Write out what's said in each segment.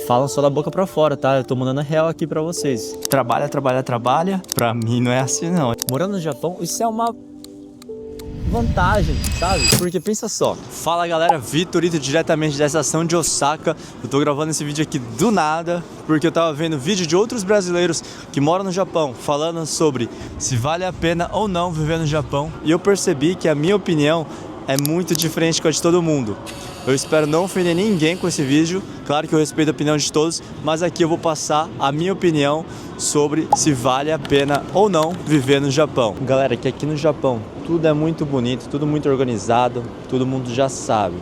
falam só da boca pra fora, tá? Eu tô mandando a real aqui pra vocês. Trabalha, trabalha, trabalha. Pra mim não é assim, não. Morando no Japão, isso é uma vantagem, sabe? Porque pensa só. Fala galera, Vitorito diretamente da estação de Osaka. Eu tô gravando esse vídeo aqui do nada, porque eu tava vendo vídeo de outros brasileiros que moram no Japão, falando sobre se vale a pena ou não viver no Japão. E eu percebi que a minha opinião é muito diferente com a de todo mundo. Eu espero não ofender ninguém com esse vídeo. Claro que eu respeito a opinião de todos, mas aqui eu vou passar a minha opinião sobre se vale a pena ou não viver no Japão. Galera, que aqui no Japão tudo é muito bonito, tudo muito organizado, todo mundo já sabe.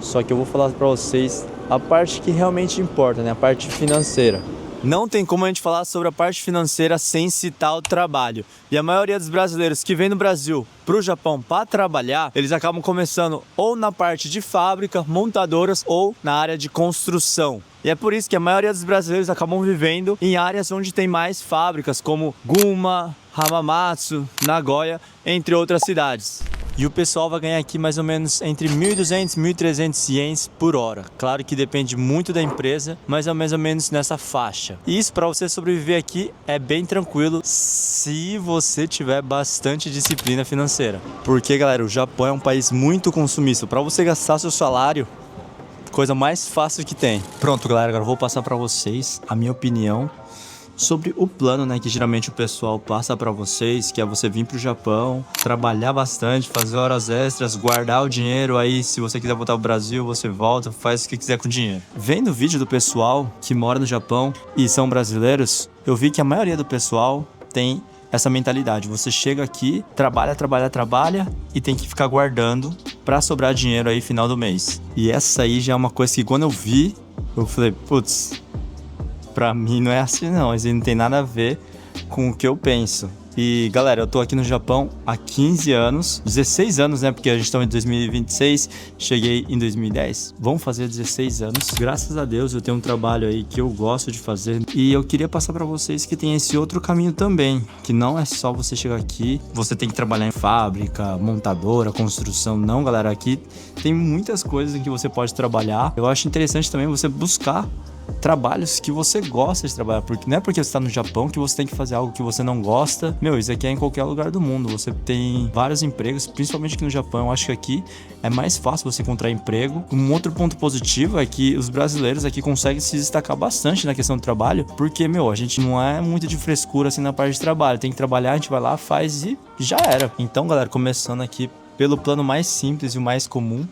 Só que eu vou falar pra vocês a parte que realmente importa, né? A parte financeira. Não tem como a gente falar sobre a parte financeira sem citar o trabalho. E a maioria dos brasileiros que vem do Brasil para o Japão para trabalhar, eles acabam começando ou na parte de fábrica, montadoras ou na área de construção. E é por isso que a maioria dos brasileiros acabam vivendo em áreas onde tem mais fábricas, como Gunma, Hamamatsu, Nagoya, entre outras cidades. E o pessoal vai ganhar aqui mais ou menos entre 1.200 e 1.300 ienes por hora. Claro que depende muito da empresa, mas é mais ou menos nessa faixa. E isso para você sobreviver aqui é bem tranquilo se você tiver bastante disciplina financeira. Porque, galera, o Japão é um país muito consumista. Para você gastar seu salário, coisa mais fácil que tem. Pronto, galera, agora eu vou passar para vocês a minha opinião sobre o plano, né, que geralmente o pessoal passa para vocês, que é você vir pro Japão, trabalhar bastante, fazer horas extras, guardar o dinheiro, aí se você quiser voltar pro Brasil, você volta, faz o que quiser com o dinheiro. Vendo o vídeo do pessoal que mora no Japão e são brasileiros, eu vi que a maioria do pessoal tem essa mentalidade. Você chega aqui, trabalha, trabalha, trabalha e tem que ficar guardando para sobrar dinheiro aí final do mês. E essa aí já é uma coisa que quando eu vi, eu falei, putz, pra mim não é assim não, isso não tem nada a ver com o que eu penso. E galera, eu tô aqui no Japão há 15 anos, 16 anos, né, porque a gente tá em 2026, cheguei em 2010, vão fazer 16 anos. Graças a Deus eu tenho um trabalho aí que eu gosto de fazer e eu queria passar pra vocês que tem esse outro caminho também, que não é só você chegar aqui, você tem que trabalhar em fábrica, montadora, construção, não galera, aqui tem muitas coisas em que você pode trabalhar. Eu acho interessante também você buscar trabalhos que você gosta de trabalhar, porque não é porque você está no Japão que você tem que fazer algo que você não gosta. Meu, isso aqui é em qualquer lugar do mundo, você tem vários empregos, principalmente aqui no Japão. Eu acho que aqui é mais fácil você encontrar emprego. Um outro ponto positivo é que os brasileiros aqui conseguem se destacar bastante na questão do trabalho, porque, meu, a gente não é muito de frescura assim na parte de trabalho, tem que trabalhar, a gente vai lá, faz e já era. Então, galera, começando aqui pelo plano mais simples e o mais comum,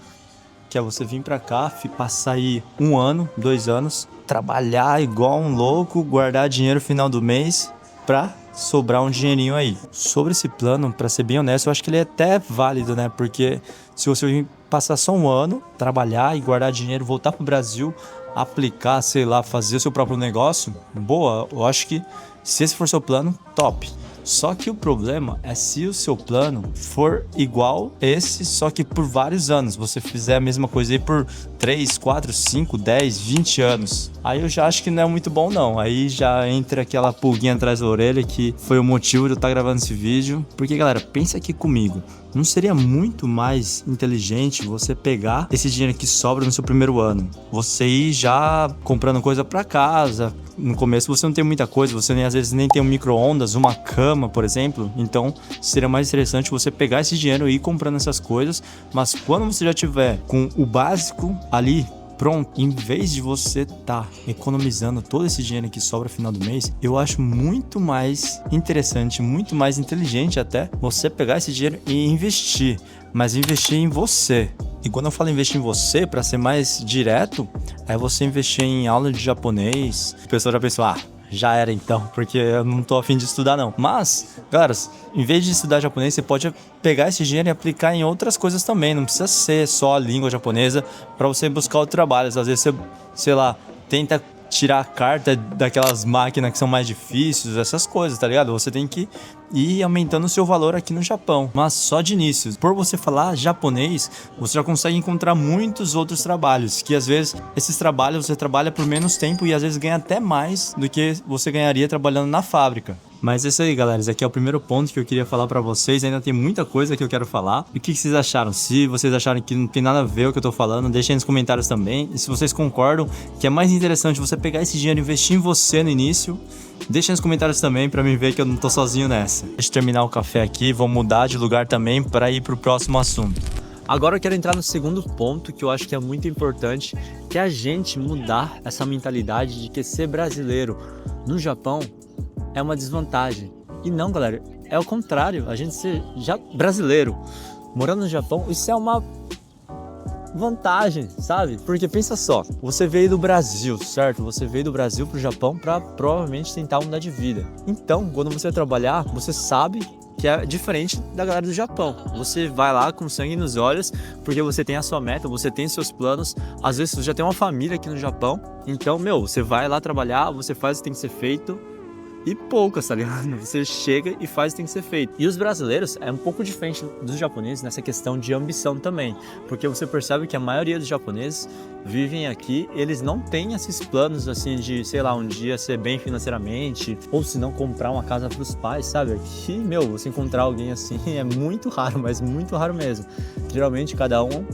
que é você vir pra cá, passar aí 1 ano, 2 anos, trabalhar igual um louco, guardar dinheiro no final do mês pra sobrar um dinheirinho aí. Sobre esse plano, pra ser bem honesto, eu acho que ele é até válido, né? Porque se você vir passar só 1 ano, trabalhar e guardar dinheiro, voltar pro Brasil, aplicar, sei lá, fazer o seu próprio negócio, boa, eu acho que se esse for seu plano, top. Só que o problema é se o seu plano for igual esse, só que por vários anos. Você fizer a mesma coisa aí por 3, 4, 5, 10, 20 anos. Aí eu já acho que não é muito bom não. Aí já entra aquela pulguinha atrás da orelha que foi o motivo de eu estar gravando esse vídeo. Porque galera, pensa aqui comigo. Não seria muito mais inteligente você pegar esse dinheiro que sobra no seu primeiro ano? Você ir já comprando coisa pra casa. No começo você não tem muita coisa, você nem, às vezes nem tem um micro-ondas, uma cama, por exemplo. Então seria mais interessante você pegar esse dinheiro e ir comprando essas coisas. Mas quando você já tiver com o básico ali pronto, em vez de você tá economizando todo esse dinheiro que sobra no final do mês, eu acho muito mais interessante, muito mais inteligente até você pegar esse dinheiro e investir, mas investir em você. E quando eu falo investir em você, para ser mais direto, é você investir em aula de japonês. O pessoal já pensou, já era então, porque eu não tô a fim de estudar não. Mas, galera, em vez de estudar japonês, você pode pegar esse dinheiro e aplicar em outras coisas também. Não precisa ser só a língua japonesa para você buscar o trabalho. Às vezes você, sei lá, tenta tirar a carta daquelas máquinas que são mais difíceis, essas coisas, tá ligado? Você tem que ir aumentando o seu valor aqui no Japão. Mas só de início, por você falar japonês, você já consegue encontrar muitos outros trabalhos, que às vezes esses trabalhos você trabalha por menos tempo e às vezes ganha até mais do que você ganharia trabalhando na fábrica. Mas é isso aí, galera. Esse aqui é o primeiro ponto que eu queria falar pra vocês. Ainda tem muita coisa que eu quero falar. E o que vocês acharam? Se vocês acharam que não tem nada a ver o que eu tô falando, deixem aí nos comentários também. E se vocês concordam que é mais interessante você pegar esse dinheiro e investir em você no início, deixa nos comentários também pra mim ver que eu não tô sozinho nessa. Deixa eu terminar o café aqui, vou mudar de lugar também pra ir pro próximo assunto. Agora eu quero entrar no segundo ponto que eu acho que é muito importante, que é a gente mudar essa mentalidade de que ser brasileiro no Japão é uma desvantagem. E não, galera, é o contrário. A gente ser já brasileiro morando no Japão, isso é uma vantagem, sabe? Porque pensa só, você veio do Brasil, certo? Você veio do Brasil pro Japão para provavelmente tentar mudar de vida. Então, quando você vai trabalhar, você sabe que é diferente da galera do Japão. Você vai lá com sangue nos olhos, porque você tem a sua meta, você tem seus planos. Às vezes você já tem uma família aqui no Japão. Então, você vai lá trabalhar, você faz o que tem que ser feito. E poucas, tá ligado? Você chega e faz o que tem que ser feito. E os brasileiros é um pouco diferente dos japoneses nessa questão de ambição também. Porque você percebe que a maioria dos japoneses vivem aqui, eles não têm esses planos assim de, sei lá, um dia ser bem financeiramente, ou se não comprar uma casa pros pais, sabe? Aqui, você encontrar alguém assim é muito raro, mas muito raro mesmo. Geralmente cada um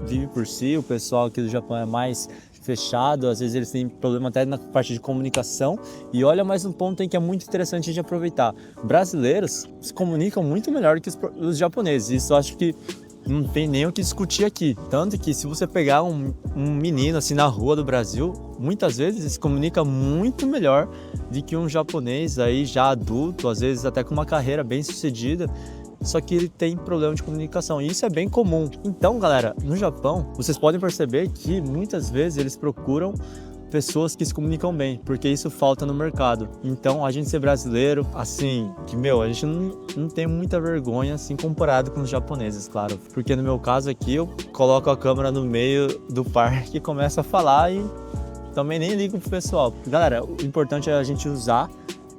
vive por si, o pessoal aqui do Japão é mais fechado, às vezes eles têm problema até na parte de comunicação. E olha mais um ponto aí que é muito interessante de aproveitar. Brasileiros se comunicam muito melhor que os japoneses. Isso eu acho que não tem nem o que discutir aqui. Tanto que se você pegar um menino assim na rua do Brasil, muitas vezes ele se comunica muito melhor do que um japonês aí já adulto, às vezes até com uma carreira bem sucedida, só que ele tem problema de comunicação, e isso é bem comum. Então, galera, no Japão, vocês podem perceber que muitas vezes eles procuram pessoas que se comunicam bem, porque isso falta no mercado. Então, a gente ser brasileiro, assim, que, a gente não tem muita vergonha, assim, comparado com os japoneses, claro. Porque no meu caso aqui, eu coloco a câmera no meio do parque e começo a falar e também nem ligo pro pessoal. Galera, o importante é a gente usar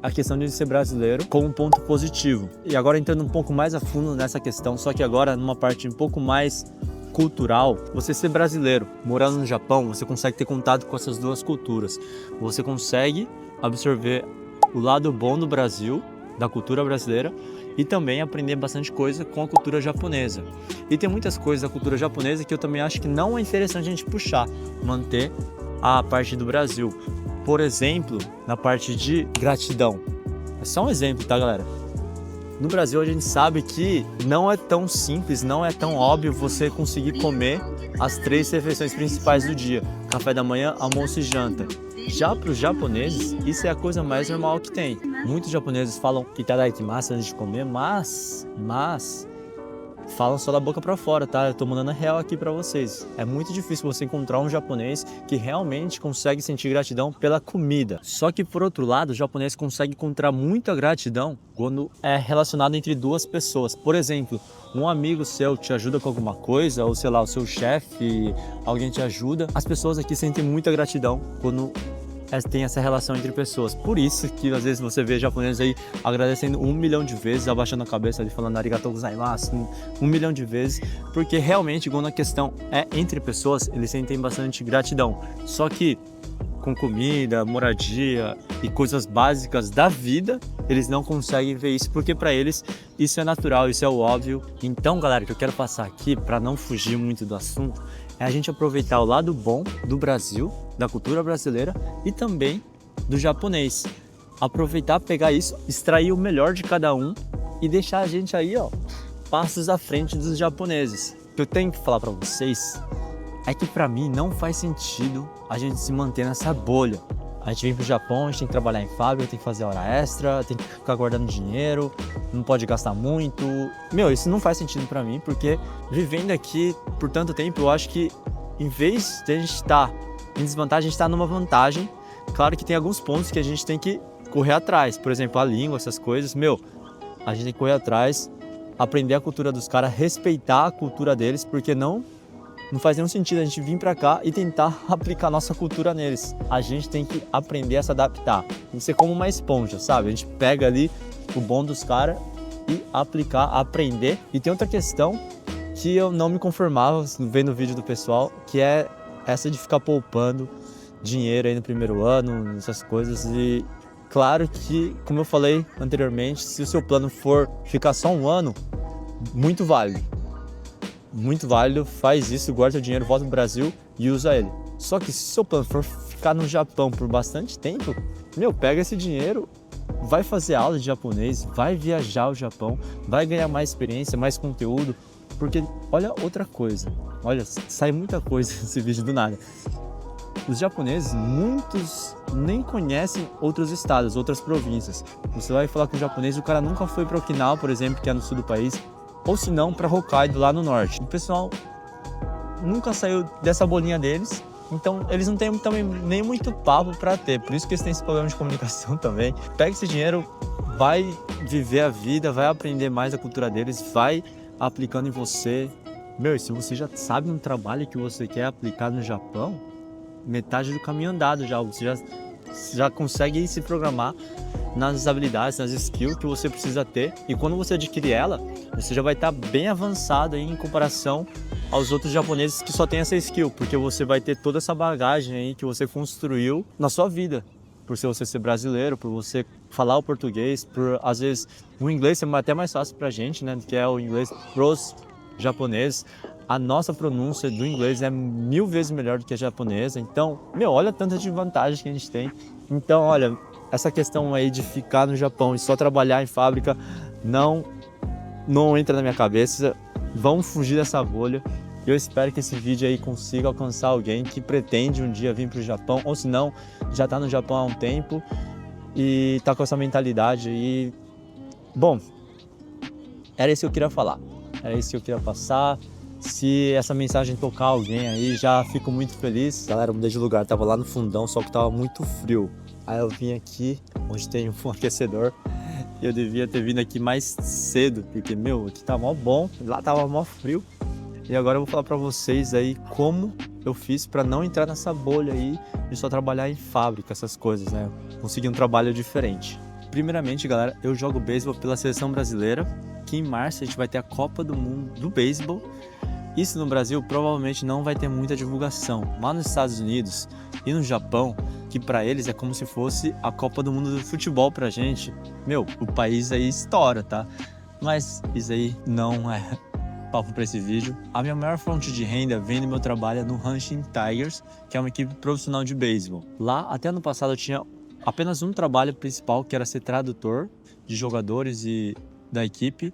a questão de ser brasileiro como um ponto positivo. E agora entrando um pouco mais a fundo nessa questão, só que agora numa parte um pouco mais cultural, você ser brasileiro, morando no Japão, você consegue ter contato com essas duas culturas. Você consegue absorver o lado bom do Brasil, da cultura brasileira, e também aprender bastante coisa com a cultura japonesa. E tem muitas coisas da cultura japonesa que eu também acho que não é interessante a gente puxar, manter a parte do Brasil. Por exemplo, na parte de gratidão. É só um exemplo, tá, galera? No Brasil a gente sabe que não é tão simples, não é tão óbvio você conseguir comer as 3 refeições principais do dia: café da manhã, almoço e janta. Já para os japoneses, isso é a coisa mais normal que tem. Muitos japoneses falam itadakimasu antes de comer, mas falam só da boca pra fora, tá? Eu tô mandando a real aqui pra vocês. É muito difícil você encontrar um japonês que realmente consegue sentir gratidão pela comida. Só que, por outro lado, o japonês consegue encontrar muita gratidão quando é relacionado entre duas pessoas. Por exemplo, um amigo seu te ajuda com alguma coisa, ou sei lá, o seu chefe, alguém te ajuda. As pessoas aqui sentem muita gratidão quando tem essa relação entre pessoas. Por isso que às vezes você vê japoneses aí agradecendo 1 milhão de vezes, abaixando a cabeça ali, falando arigatou gozaimasu 1 milhão de vezes, porque realmente quando a questão é entre pessoas, eles sentem bastante gratidão. Só que com comida, moradia e coisas básicas da vida, eles não conseguem ver isso, porque para eles isso é natural, isso é o óbvio. Então, galera, o que eu quero passar aqui, para não fugir muito do assunto, é a gente aproveitar o lado bom do Brasil, da cultura brasileira e também do japonês. Aproveitar, pegar isso, extrair o melhor de cada um e deixar a gente aí, passos à frente dos japoneses. O que eu tenho que falar para vocês é que para mim não faz sentido a gente se manter nessa bolha. A gente vem pro Japão, a gente tem que trabalhar em fábrica, tem que fazer hora extra, tem que ficar guardando dinheiro, não pode gastar muito. Isso não faz sentido pra mim, porque vivendo aqui por tanto tempo, eu acho que em vez de a gente estar em desvantagem, a gente está numa vantagem. Claro que tem alguns pontos que a gente tem que correr atrás, por exemplo, a língua, essas coisas. A gente tem que correr atrás, aprender a cultura dos caras, respeitar a cultura deles, porque não faz nenhum sentido a gente vir pra cá e tentar aplicar nossa cultura neles. A gente tem que aprender a se adaptar. Tem que ser como uma esponja, sabe? A gente pega ali o bom dos caras e aplicar, aprender. E tem outra questão que eu não me conformava vendo o vídeo do pessoal, que é essa de ficar poupando dinheiro aí no primeiro ano, essas coisas. E, Claro que, como eu falei anteriormente, se o seu plano for ficar só um ano, muito válido. Muito válido, faz isso, guarda o dinheiro, volta pro Brasil e usa ele. Só que se o seu plano for ficar no Japão por bastante tempo, pega esse dinheiro, vai fazer aula de japonês, vai viajar ao Japão, vai ganhar mais experiência, mais conteúdo, porque olha outra coisa, olha, sai muita coisa nesse vídeo do nada. Os japoneses, muitos nem conhecem outros estados, outras províncias. Você vai falar com o japonês, o cara nunca foi para Okinawa, por exemplo, que é no sul do país, ou se não para Hokkaido, lá no norte. O pessoal nunca saiu dessa bolinha deles, então eles não têm também nem muito papo para ter. Por isso que eles têm esse problema de comunicação também. Pega esse dinheiro, vai viver a vida, vai aprender mais a cultura deles, vai aplicando em você. E se você já sabe um trabalho que você quer aplicar no Japão, metade do caminho andado já. Você já consegue se programar nas habilidades, nas skills que você precisa ter. E quando você adquirir ela, você já vai estar bem avançado aí em comparação aos outros japoneses que só têm essa skill, porque você vai ter toda essa bagagem aí que você construiu na sua vida. Por você ser brasileiro, por você falar o português, por às vezes o inglês é até mais fácil pra gente, né, que é o inglês pros japoneses. A nossa pronúncia do inglês é 1000 vezes melhor do que a japonesa. Então, olha tanta de vantagem que a gente tem. Então, olha, essa questão aí de ficar no Japão e só trabalhar em fábrica não entra na minha cabeça. Vamos fugir dessa bolha. Eu espero que esse vídeo aí consiga alcançar alguém que pretende um dia vir para o Japão, ou se não, já está no Japão há um tempo e está com essa mentalidade aí. Bom, era isso que eu queria falar. Era isso que eu queria passar. Se essa mensagem tocar alguém aí, já fico muito feliz. Galera, eu mudei de lugar, tava lá no fundão, só que tava muito frio. Aí eu vim aqui, onde tem um aquecedor. E eu devia ter vindo aqui mais cedo, porque, aqui tá mó bom, lá tava mó frio. E agora eu vou falar pra vocês aí como eu fiz pra não entrar nessa bolha aí de só trabalhar em fábrica, essas coisas, né? Conseguir um trabalho diferente. Primeiramente, galera, eu jogo beisebol pela seleção brasileira, que em março a gente vai ter a Copa do Mundo do Beisebol. Isso no Brasil provavelmente não vai ter muita divulgação, mas nos Estados Unidos e no Japão, que para eles é como se fosse a Copa do Mundo do futebol pra gente, o país aí estoura, tá? Mas isso aí não é papo para esse vídeo. A minha maior fonte de renda vem do meu trabalho no Hanshin Tigers, que é uma equipe profissional de beisebol. Lá, até ano passado, eu tinha apenas um trabalho principal, que era ser tradutor de jogadores e da equipe.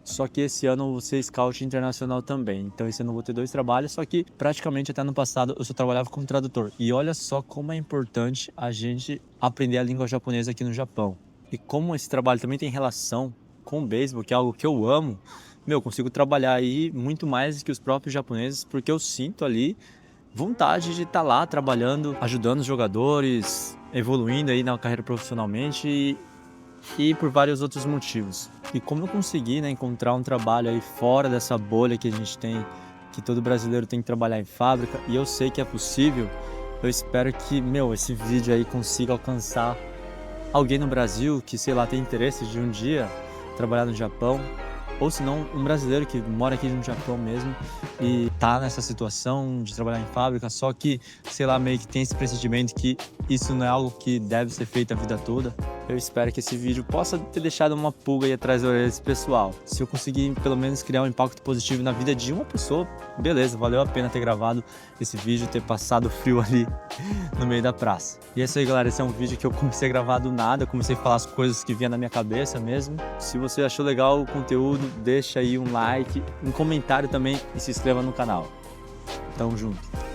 Só que esse ano eu vou ser scout internacional também. Então esse ano eu vou ter 2 trabalhos, só que praticamente até ano passado eu só trabalhava como tradutor. E olha só como é importante a gente aprender a língua japonesa aqui no Japão. E como esse trabalho também tem relação com o beisebol, que é algo que eu amo, eu consigo trabalhar aí muito mais que os próprios japoneses, porque eu sinto ali vontade de estar lá trabalhando, ajudando os jogadores, evoluindo aí na carreira profissionalmente e por vários outros motivos. E como eu consegui, encontrar um trabalho aí fora dessa bolha que a gente tem, que todo brasileiro tem que trabalhar em fábrica, e eu sei que é possível, eu espero que, esse vídeo aí consiga alcançar alguém no Brasil que, sei lá, tem interesse de um dia trabalhar no Japão, ou se não, um brasileiro que mora aqui no Japão mesmo e tá nessa situação de trabalhar em fábrica, só que, sei lá, meio que tem esse pressentimento que isso não é algo que deve ser feito a vida toda. Eu espero que esse vídeo possa ter deixado uma pulga aí atrás da orelha desse pessoal. Se eu conseguir pelo menos criar um impacto positivo na vida de uma pessoa, beleza, valeu a pena ter gravado esse vídeo, ter passado frio ali no meio da praça. E é isso aí, galera, esse é um vídeo que eu comecei a gravar do nada, comecei a falar as coisas que vinha na minha cabeça mesmo. Se você achou legal o conteúdo, deixa aí um like, um comentário também e se inscreva no canal. Tamo junto.